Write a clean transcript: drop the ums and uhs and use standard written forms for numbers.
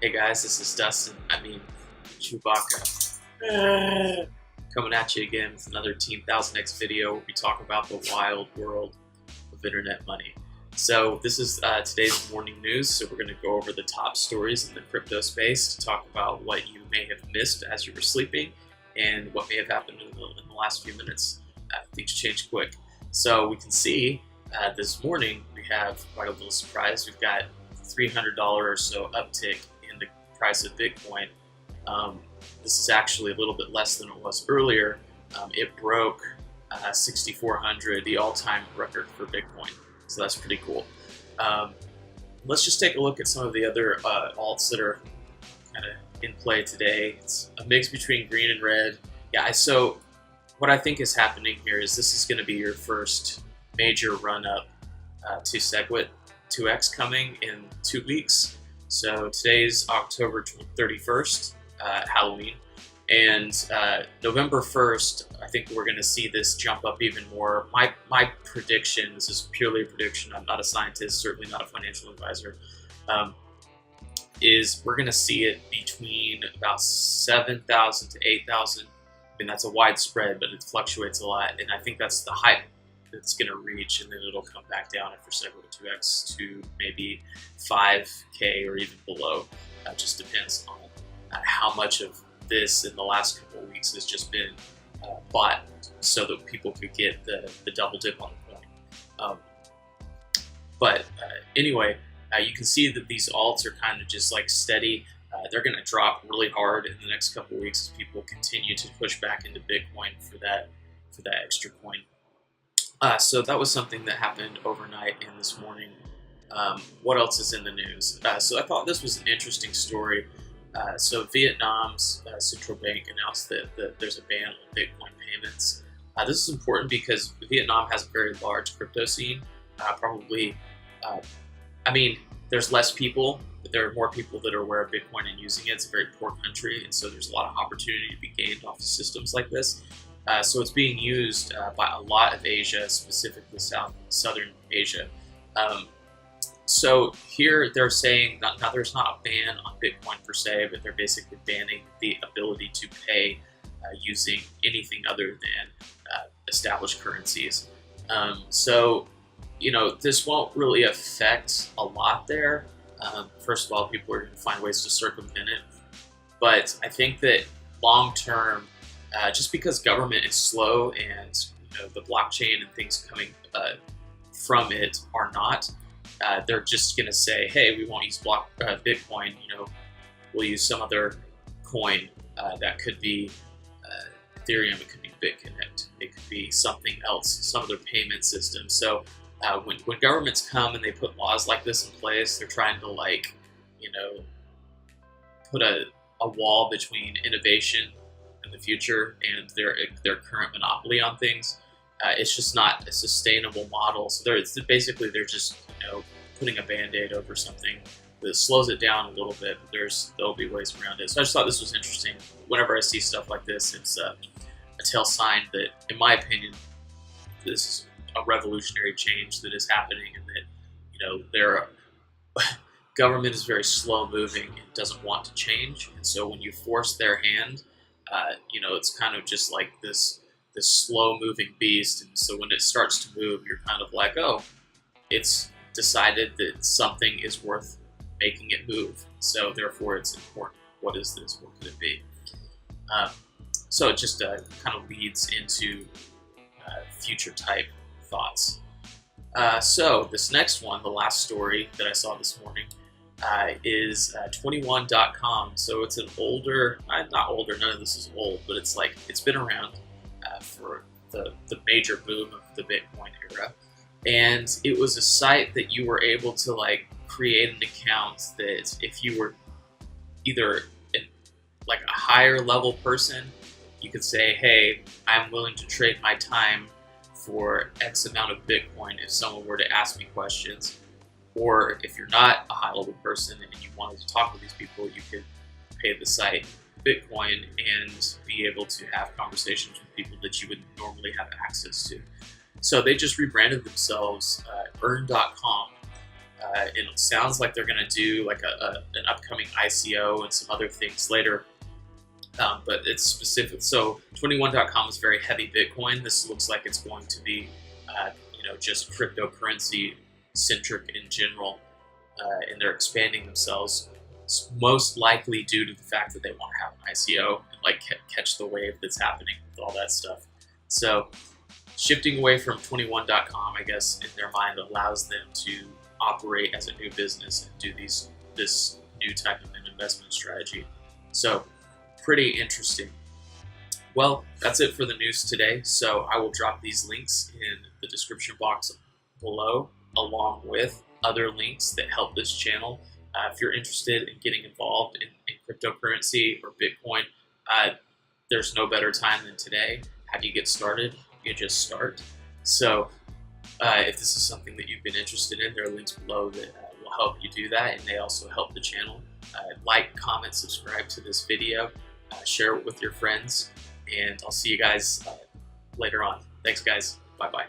Hey guys, this is Dustin, Chewbacca, coming at you again with another Team 1000X video where we talk about the wild world of internet money. So this is today's morning news, so we're going to go over the top stories in the crypto space to talk about what you may have missed as you were sleeping and what may have happened in the last few minutes. Things change quick. So we can see this morning we have quite a little surprise. We've got $300 or so uptick in the price of Bitcoin. This is actually a little bit less than it was earlier. It broke 6,400, the all-time record for Bitcoin. So that's pretty cool. Let's just take a look at some of the other alts that are kind of in play today. It's a mix between green and red. Yeah, so what I think is happening here is this is going to be your first major run-up to SegWit 2x coming in 2 weeks. So today's October 31st, Halloween, and November 1st, I think we're going to see this jump up even more. My prediction, this is purely a prediction, I'm not a scientist, certainly not a financial advisor, is we're going to see it between about 7,000 to 8,000. I mean, that's a wide spread, but it fluctuates a lot, and I think that's the height it's going to reach, and then it'll come back down after SegWit 2x to maybe 5K or even below. Just depends on how much of this in the last couple of weeks has just been bought so that people could get the double dip on the coin. Anyway, you can see that these alts are kind of just like steady. They're going to drop really hard in the next couple of weeks as people continue to push back into Bitcoin for that extra coin. So that was something that happened overnight and this morning. What else is in the news? So I thought this was an interesting story. So Vietnam's central bank announced that there's a ban on Bitcoin payments. This is important because Vietnam has a very large crypto scene. There's less people, but there are more people that are aware of Bitcoin and using it. It's a very poor country, and so there's a lot of opportunity to be gained off of systems like this. So it's being used by a lot of Asia, specifically Southern Asia. So here they're saying, now there's not a ban on Bitcoin per se, but they're basically banning the ability to pay using anything other than established currencies. So, this won't really affect a lot there. First of all, people are going to find ways to circumvent it. But I think that long term, just because government is slow and the blockchain and things coming from it are not, they're just going to say, hey, we won't use Bitcoin, we'll use some other coin that could be Ethereum, it could be Bitconnect, it could be something else, some other payment system. So when governments come and they put laws like this in place, they're trying to put a wall between innovation in the future and their current monopoly on things. It's just not a sustainable model. So they're just putting a band-aid over something that slows it down a little bit, but there'll be ways around it. So I just thought this was interesting. Whenever I see stuff like this, it's a tell sign that, in my opinion, this is a revolutionary change that is happening, and that government is very slow moving and doesn't want to change. And so when you force their hand, it's kind of just like this slow moving beast. And so when it starts to move, you're kind of like, oh, it's decided that something is worth making it move. So therefore it's important. What is this? What could it be? So it just kind of leads into future type thoughts. So this next one, the last story that I saw this morning, is 21.com. So it's an older, not older, none of this is old, but it's been around for the major boom of the Bitcoin era. And it was a site that you were able to create an account that if you were either a higher level person, you could say, hey, I'm willing to trade my time for X amount of Bitcoin if someone were to ask me questions. Or if you're not a high-level person and you wanted to talk with these people, you could pay the site Bitcoin and be able to have conversations with people that you would normally have access to. So they just rebranded themselves Earn.com. It sounds like they're going to do like an upcoming ICO and some other things later. But it's specific. So 21.com is very heavy Bitcoin. This looks like it's going to be, just cryptocurrency centric in general, and they're expanding themselves. It's most likely due to the fact that they want to have an ICO and like catch the wave that's happening with all that stuff. So shifting away from 21.com, I guess, in their mind allows them to operate as a new business and do this new type of an investment strategy. So pretty interesting. Well, that's it for the news today. So I will drop these links in the description box below, along with other links that help this channel. If you're interested in getting involved in cryptocurrency or Bitcoin, there's no better time than today. How do you get started? You just start. So if this is something that you've been interested in, there are links below that will help you do that, and they also help the channel. Like, comment, subscribe to this video, share it with your friends, and I'll see you guys later on. Thanks, guys. Bye-bye.